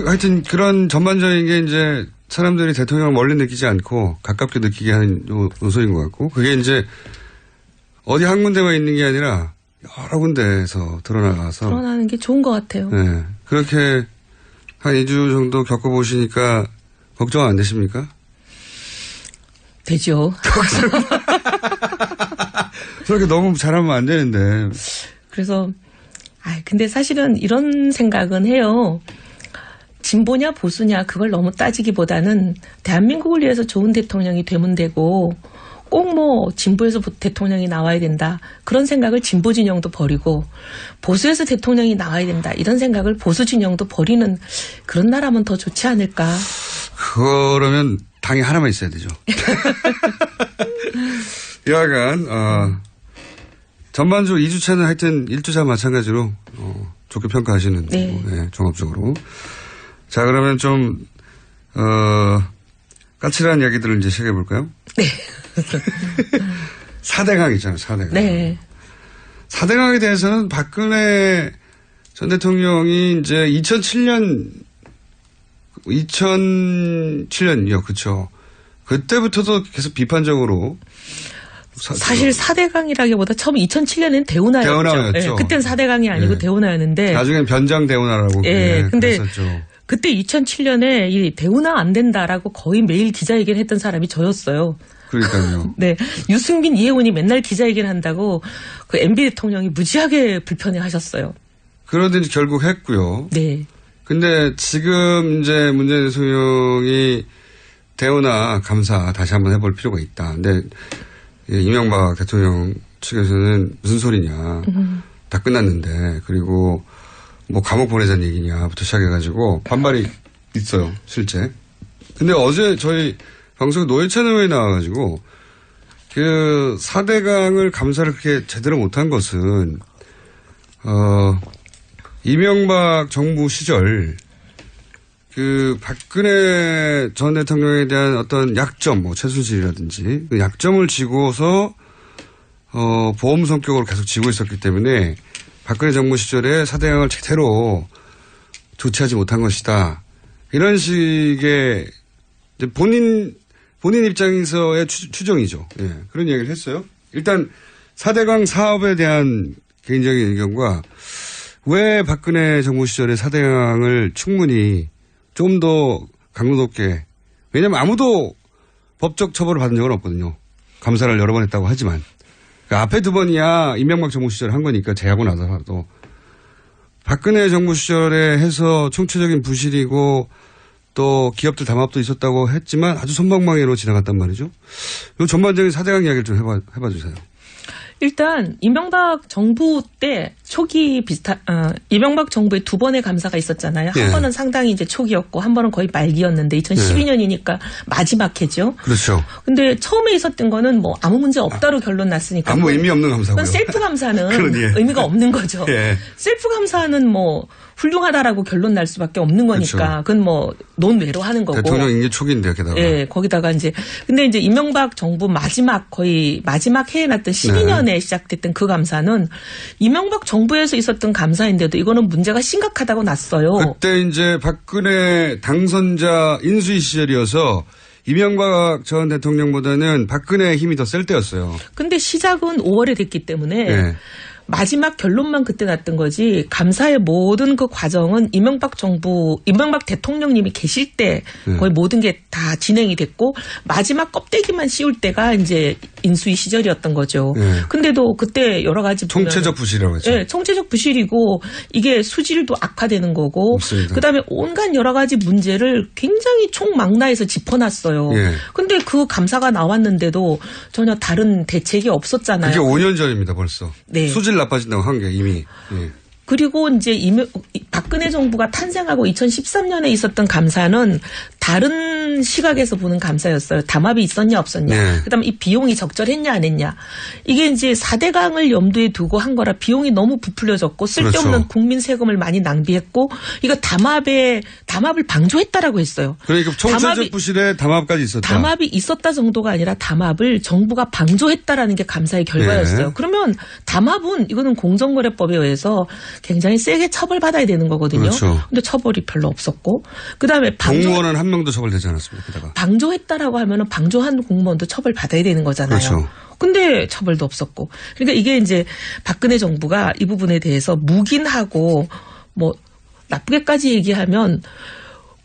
하여튼 그런 전반적인 게 이제 사람들이 대통령을 멀리 느끼지 않고 가깝게 느끼게 하는 요소인 것 같고 그게 이제 어디 한 군데만 있는 게 아니라 여러 군데에서 드러나는 게 좋은 것 같아요. 네. 그렇게 한 2주 정도 겪어보시니까 걱정 안 되십니까? 되죠. 그렇게 너무 잘하면 안 되는데. 그래서, 근데 사실은 이런 생각은 해요. 진보냐 보수냐 그걸 너무 따지기보다는 대한민국을 위해서 좋은 대통령이 되면 되고 꼭 뭐 진보에서 대통령이 나와야 된다. 그런 생각을 진보 진영도 버리고 보수에서 대통령이 나와야 된다. 이런 생각을 보수 진영도 버리는 그런 나라면 더 좋지 않을까. 그러면 당이 하나만 있어야 되죠. 여하간 전반적으로 2주차는 하여튼 1주차 마찬가지로 좋게 평가하시는 종합적으로. 자 그러면 좀 까칠한 이야기들을 이제 시작해볼까요? 네. 4대강 있잖아요. 4대강. 네. 4대강에 대해서는 박근혜 전 대통령이 이제 2007년이요. 그렇죠. 그때부터도 계속 비판적으로 사실 4대강이라기보다 처음 2007년에는 대운하였죠. 네, 그때는 4대강이 아니고 대운하였는데 나중엔 변장 대운하라고 근데 그랬었죠. 그때 2007년에 이 대운하 안 된다라고 거의 매일 기자회견했던 사람이 저였어요. 그러니까요. 네. 유승민, 이혜원이 맨날 기자회견 한다고 그 MB 대통령이 무지하게 불편해하셨어요. 그러든지 결국 했고요. 네. 근데 지금 이제 문재인 대통령이 대운하 감사 다시 한번 해볼 필요가 있다. 근데 이명박 대통령 측에서는 무슨 소리냐. 다 끝났는데 그리고 뭐 감옥 보내자는 얘기냐부터 시작해가지고 반발이 있어요. 실제. 근데 어제 저희 방송 노회 채널에 나와가지고 그 4대강을 감사를 그렇게 제대로 못한 것은 이명박 정부 시절 그 박근혜 전 대통령에 대한 어떤 약점, 뭐 최순실이라든지 그 약점을 지고서 보험 성격으로 계속 지고 있었기 때문에 박근혜 정부 시절에 4대강을 제대로 조치하지 못한 것이다. 이런 식의 이제 본인 입장에서의 추정이죠. 예, 그런 얘기를 했어요. 일단 4대강 사업에 대한 개인적인 의견과 왜 박근혜 정부 시절에 4대강을 충분히 좀 더 강도 높게, 왜냐하면 아무도 법적 처벌을 받은 적은 없거든요. 감사를 여러 번 했다고 하지만. 그러니까 앞에 두 번이야 이명박 정부 시절에 한 거니까 제하고 나서도. 박근혜 정부 시절에 해서 총체적인 부실이고 또 기업들 담합도 있었다고 했지만 아주 솜방망이로 지나갔단 말이죠. 이 전반적인 4대강 이야기를 좀 해봐 주세요. 일단 이명박 정부 때 초기 이명박 정부의 두 번의 감사가 있었잖아요. 한 번은 상당히 이제 초기였고 한 번은 거의 말기였는데 2012년이니까 마지막 해죠. 그렇죠. 근데 처음에 있었던 거는 뭐 아무 문제 없다로 결론 났으니까. 아무 의미 없는 감사고요. 셀프 감사는 의미가 없는 거죠. 셀프 감사는 뭐 훌륭하다라고 결론 날 수밖에 없는 거니까. 그렇죠. 그건 뭐 논외로 하는 거고. 대통령 임기 초기인데요, 게다가. 예, 거기다가 이제 근데 이제 이명박 정부 거의 마지막 해에 났던 12년에 시작됐던 그 감사는 이명박 정부에서 있었던 감사인데도 이거는 문제가 심각하다고 났어요. 그때 이제 박근혜 당선자 인수위 시절이어서 이명박 전 대통령보다는 박근혜의 힘이 더 셀 때였어요. 근데 시작은 5월에 됐기 때문에 마지막 결론만 그때 났던 거지 감사의 모든 그 과정은 이명박 대통령님이 계실 때 거의 모든 게 다 진행이 됐고 마지막 껍데기만 씌울 때가 이제 인수위 시절이었던 거죠. 근데도 그때 여러 가지 총체적 부실이라고 했죠. 네, 총체적 부실이고 이게 수질도 악화되는 거고 그다음에 온갖 여러 가지 문제를 굉장히 총망라해서 짚어놨어요. 근데 그 감사가 나왔는데도 전혀 다른 대책이 없었잖아요. 그게 5년 전입니다, 벌써. 네. 수질 나빠진다고 한 게 이미. 그리고 이제 박근혜 정부가 탄생하고 2013년에 있었던 감사는 다른 시각에서 보는 감사였어요. 담합이 있었냐 없었냐. 그다음에 이 비용이 적절했냐 안 했냐. 이게 이제 4대강을 염두에 두고 한 거라 비용이 너무 부풀려졌고 쓸데없는 그렇죠. 국민 세금을 많이 낭비했고 이거 담합을 방조했다라고 했어요. 그러니까 총체적 부실에 담합까지 있었다. 담합이 있었다 정도가 아니라 담합을 정부가 방조했다라는 게 감사의 결과였어요. 그러면 담합은 이거는 공정거래법에 의해서 굉장히 세게 처벌받아야 되는 거거든요. 그렇죠. 근데 처벌이 별로 없었고 그다음에 공무원은 한 명도 처벌되지 않았습니까? 게다가. 방조했다라고 하면은 방조한 공무원도 처벌받아야 되는 거잖아요. 그렇죠. 근데 처벌도 없었고. 그러니까 이게 이제 박근혜 정부가 이 부분에 대해서 묵인하고 뭐 나쁘게까지 얘기하면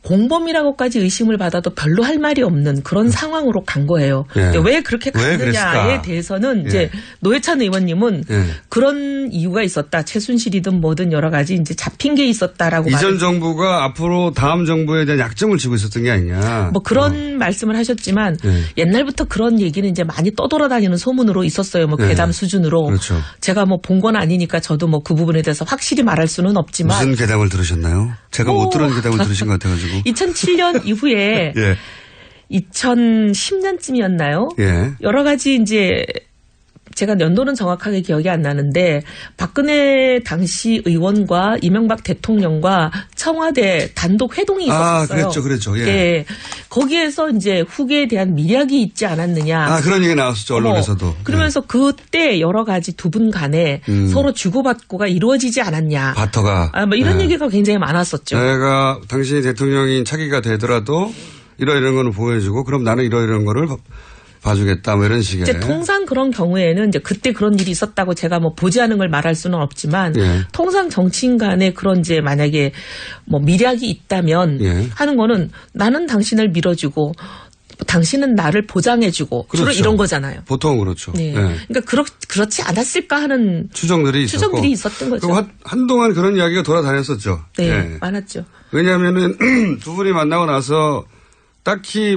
공범이라고까지 의심을 받아도 별로 할 말이 없는 그런 상황으로 간 거예요. 왜 그렇게 갔느냐에 대해서는 이제 노회찬 의원님은 그런 이유가 있었다. 최순실이든 뭐든 여러 가지 이제 잡힌 게 있었다라고. 이전 정부가 앞으로 다음 정부에 대한 약점을 지고 있었던 게 아니냐. 뭐 그런 말씀을 하셨지만 옛날부터 그런 얘기는 이제 많이 떠돌아다니는 소문으로 있었어요. 뭐 괴담 수준으로. 그렇죠. 제가 뭐 본 건 아니니까 저도 뭐 그 부분에 대해서 확실히 말할 수는 없지만. 무슨 괴담을 들으셨나요? 제가 못 들은 괴담을 들으신 것 같아가지고. 2007년 이후에 2010년쯤이었나요? 여러 가지 이제 제가 연도는 정확하게 기억이 안 나는데 박근혜 당시 의원과 이명박 대통령과 청와대 단독 회동이 있었어요. 그랬죠. 거기에서 이제 후계에 대한 미략이 있지 않았느냐. 그런 얘기 나왔었죠, 언론에서도. 그러면서 그때 여러 가지 두 분 간에 서로 주고받고가 이루어지지 않았냐. 바터가. 뭐 이런 얘기가 굉장히 많았었죠. 내가 당신이 대통령인 차기가 되더라도 이런 거는 보여주고 그럼 나는 이런 거를 봐주겠다, 뭐 이런 식의. 이제 통상 그런 경우에는 이제 그때 그런 일이 있었다고 제가 뭐 보지 않은 걸 말할 수는 없지만 통상 정치인 간에 그런 이제 만약에 뭐 미략이 있다면 하는 거는 나는 당신을 밀어주고 당신은 나를 보장해주고 그렇죠. 주로 이런 거잖아요. 보통 그렇죠. 그러니까 그렇지 않았을까 하는 추정들이 있었던 거죠. 그리고 한동안 그런 이야기가 돌아다녔었죠. 많았죠. 왜냐하면은 두 분이 만나고 나서 딱히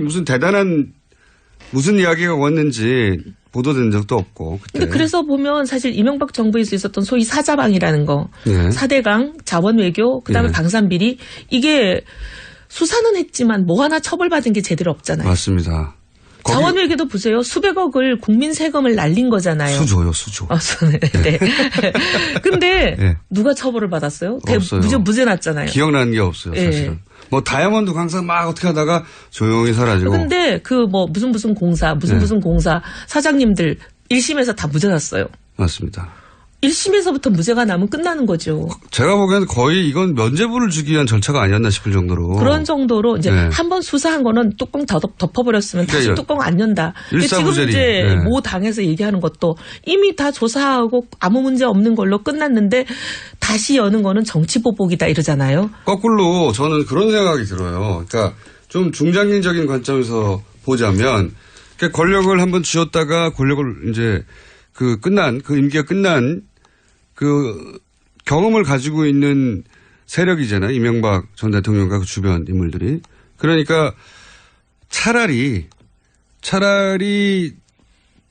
무슨 이야기가 왔는지 보도된 적도 없고. 근데 그래서 보면 사실 이명박 정부에서 있었던 소위 사자방이라는 거, 4대강, 자원외교, 그다음에 방산비리 이게 수사는 했지만 뭐 하나 처벌받은 게 제대로 없잖아요. 맞습니다. 자원외교도 보세요. 수백억을 국민 세금을 날린 거잖아요. 수조. 네. 근데 누가 처벌을 받았어요? 없어요. 무죄 났잖아요. 기억나는 게 없어요, 사실은. 뭐 다이아몬드 광산 막 어떻게 하다가 조용히 사라지고. 근데 그 뭐 무슨 공사 무슨 공사 사장님들 1심에서 다 무죄 났어요. 맞습니다. 1심에서부터 무죄가 나면 끝나는 거죠. 제가 보기에는 거의 이건 면죄부를 주기 위한 절차가 아니었나 싶을 정도로. 그런 정도로 이제 한번 수사한 거는 뚜껑 덮어버렸으면 다시 뚜껑 안 연다. 지금 이제 모 당에서 얘기하는 것도 이미 다 조사하고 아무 문제 없는 걸로 끝났는데 다시 여는 거는 정치보복이다 이러잖아요. 거꾸로 저는 그런 생각이 들어요. 그러니까 좀 중장기적인 관점에서 보자면 권력을 한번 쥐었다가 권력을 이제 그 임기가 끝난 그 경험을 가지고 있는 세력이잖아요. 이명박 전 대통령과 그 주변 인물들이. 그러니까 차라리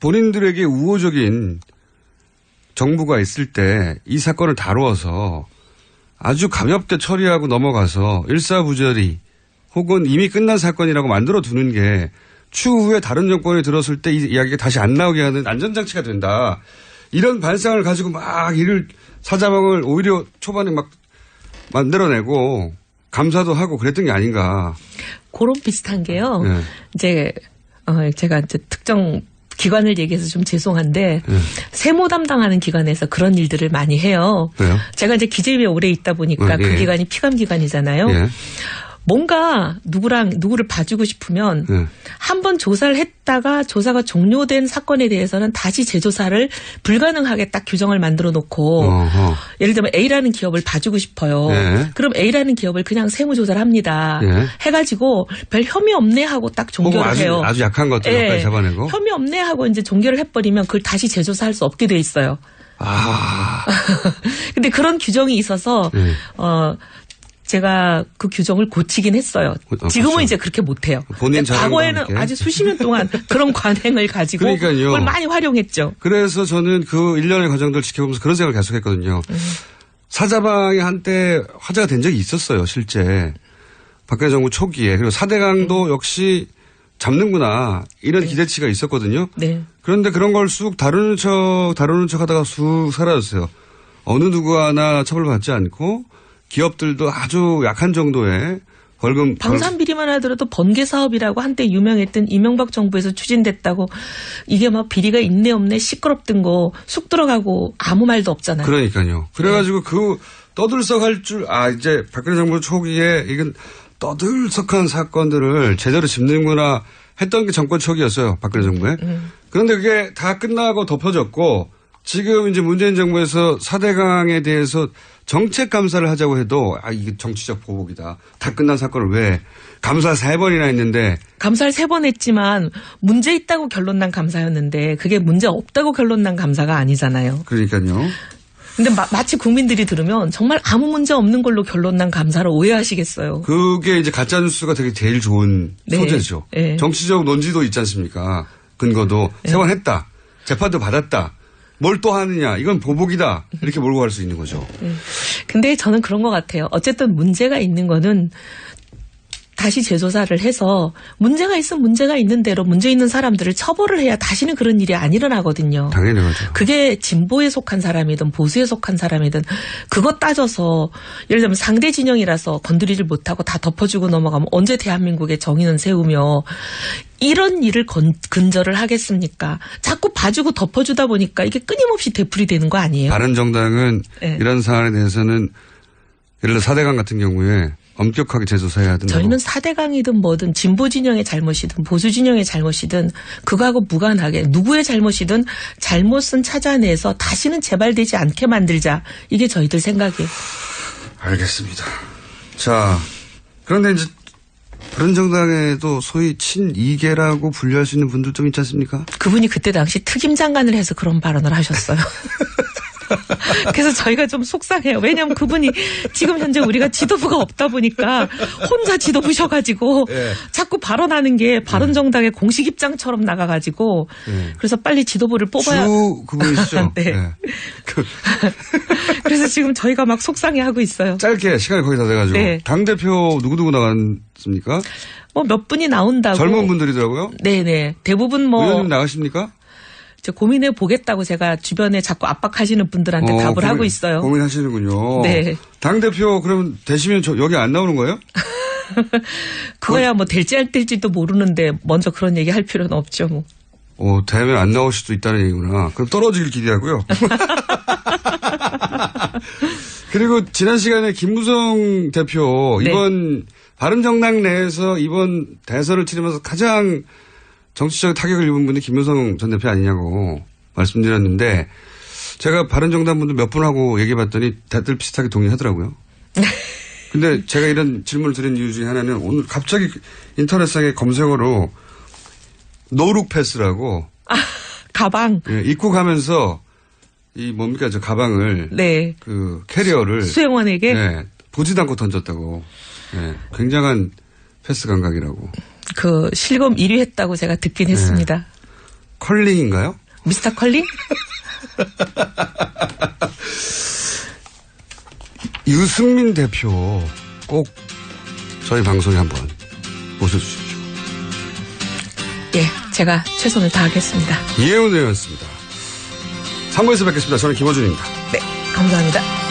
본인들에게 우호적인 정부가 있을 때 이 사건을 다루어서 아주 가볍게 처리하고 넘어가서 일사부절이 혹은 이미 끝난 사건이라고 만들어 두는 게 추후에 다른 정권이 들었을 때 이 이야기가 다시 안 나오게 하는 안전장치가 된다. 이런 발상을 가지고 막 사자방을 오히려 초반에 막 만들어내고 감사도 하고 그랬던 게 아닌가. 그런 비슷한 게요. 이제 제가 이제 특정 기관을 얘기해서 좀 죄송한데 세무 담당하는 기관에서 그런 일들을 많이 해요. 왜요? 제가 이제 기재위에 오래 있다 보니까 그 기관이 피감 기관이잖아요. 뭔가 누구를 봐주고 싶으면 한 번 조사를 했다가 조사가 종료된 사건에 대해서는 다시 재조사를 불가능하게 딱 규정을 만들어 놓고 예를 들면 A라는 기업을 봐주고 싶어요. 그럼 A라는 기업을 그냥 세무조사를 합니다. 해가지고 별 혐의 없네 하고 딱 종결을 해요. 아주 약한 것들까지 잡아내고. 혐의 없네 하고 이제 종결을 해버리면 그걸 다시 재조사할 수 없게 돼 있어요. 근데 그런 규정이 있어서 제가 그 규정을 고치긴 했어요. 지금은 그렇죠. 이제 그렇게 못해요. 본인 과거에는 아주 수십 년 동안 그런 관행을 가지고 그러니까요. 그걸 많이 활용했죠. 그래서 저는 그 일련의 과정들을 지켜보면서 그런 생각을 계속했거든요. 사자방이 한때 화제가 된 적이 있었어요. 실제. 박근혜 정부 초기에. 그리고 4대강도 역시 잡는구나. 이런 기대치가 있었거든요. 네. 그런데 그런 걸 쑥 다루는 척 하다가 쑥 사라졌어요. 어느 누구 하나 처벌받지 않고 기업들도 아주 약한 정도의 벌금. 방산비리만 하더라도 번개 사업이라고 한때 유명했던 이명박 정부에서 추진됐다고 이게 막 비리가 있네 없네 시끄럽던 거 쑥 들어가고 아무 말도 없잖아요. 그러니까요. 그래가지고 그 떠들썩할 줄 이제 박근혜 정부 초기에 이건 떠들썩한 사건들을 제대로 짚는구나 했던 게 정권 초기였어요. 박근혜 정부에. 그런데 그게 다 끝나고 덮어졌고 지금 이제 문재인 정부에서 4대강에 대해서 정책 감사를 하자고 해도 이게 정치적 보복이다. 다 끝난 사건을 왜 감사 3번이나 했는데. 감사를 3번 했지만 문제 있다고 결론 난 감사였는데 그게 문제 없다고 결론 난 감사가 아니잖아요. 그러니까요. 근데 마치 국민들이 들으면 정말 아무 문제 없는 걸로 결론 난 감사를 오해하시겠어요. 그게 이제 가짜뉴스가 되게 제일 좋은 소재죠. 네. 정치적 논지도 있지 않습니까? 근거도 3번 했다. 재판도 받았다. 뭘 또 하느냐. 이건 보복이다. 이렇게 몰고 갈 수 있는 거죠. 근데 저는 그런 것 같아요. 어쨌든 문제가 있는 거는 다시 재조사를 해서 문제가 있으면 문제가 있는 대로 문제 있는 사람들을 처벌을 해야 다시는 그런 일이 안 일어나거든요. 당연히 그렇죠. 그게 진보에 속한 사람이든 보수에 속한 사람이든 그것 따져서 예를 들면 상대 진영이라서 건드리질 못하고 다 덮어주고 넘어가면 언제 대한민국의 정의는 세우며 이런 일을 근절을 하겠습니까? 자꾸 봐주고 덮어주다 보니까 이게 끊임없이 되풀이되는 거 아니에요? 바른정당은 이런 사안에 대해서는 예를 들어 4대강 같은 경우에 엄격하게 재조사해야 된다고. 저희는 4대강이든 뭐든 진보 진영의 잘못이든 보수 진영의 잘못이든 그거하고 무관하게 누구의 잘못이든 잘못은 찾아내서 다시는 재발되지 않게 만들자. 이게 저희들 생각이에요. 알겠습니다. 자, 그런데 이제 바른정당에도 소위 친이계라고 분류할 수 있는 분들 좀 있지 않습니까? 그분이 그때 당시 특임 장관을 해서 그런 발언을 하셨어요. 그래서 저희가 좀 속상해요. 왜냐하면 그분이 지금 현재 우리가 지도부가 없다 보니까 혼자 지도부셔가지고 자꾸 발언하는 게 바른정당의 공식 입장처럼 나가가지고 그래서 빨리 지도부를 뽑아야. 그분이시죠? 네. 그래서 지금 저희가 막 속상해하고 있어요. 짧게 시간이 거의 다 돼가지고. 네. 당대표 누구 나갔습니까? 몇 분이 나온다고. 젊은 분들이더라고요? 네네. 대부분 의원님 나가십니까? 고민해 보겠다고 제가 주변에 자꾸 압박하시는 분들한테 답을 하고 있어요. 고민하시는군요. 네. 당대표 그러면 되시면 여기 안 나오는 거예요? 그거야 뭐 될지 안 될지도 모르는데 먼저 그런 얘기 할 필요는 없죠 뭐. 되면 안 나올 수도 있다는 얘기구나. 그럼 떨어지길 기대하고요. 그리고 지난 시간에 김무성 대표 이번 바른정당 내에서 이번 대선을 치르면서 가장 정치적 타격을 입은 분이 김무성 전 대표 아니냐고 말씀드렸는데 제가 바른정당 분들 몇 분하고 얘기해봤더니 다들 비슷하게 동의하더라고요. 근데 제가 이런 질문을 드린 이유 중에 하나는 오늘 갑자기 인터넷상의 검색어로 노룩 패스라고 가방 입국하면서 이 뭡니까 저 가방을 그 캐리어를 수행원에게 보지도 않고 던졌다고. 굉장한 패스 감각이라고. 그 실검 1위 했다고 제가 듣긴 했습니다. 컬링인가요? 미스터 컬링? 유승민 대표 꼭 저희 방송에 한번 모셔주십시오. 예, 제가 최선을 다하겠습니다. 이혜훈 의원이었습니다. 3부에서 뵙겠습니다. 저는 김어준입니다. 네, 감사합니다.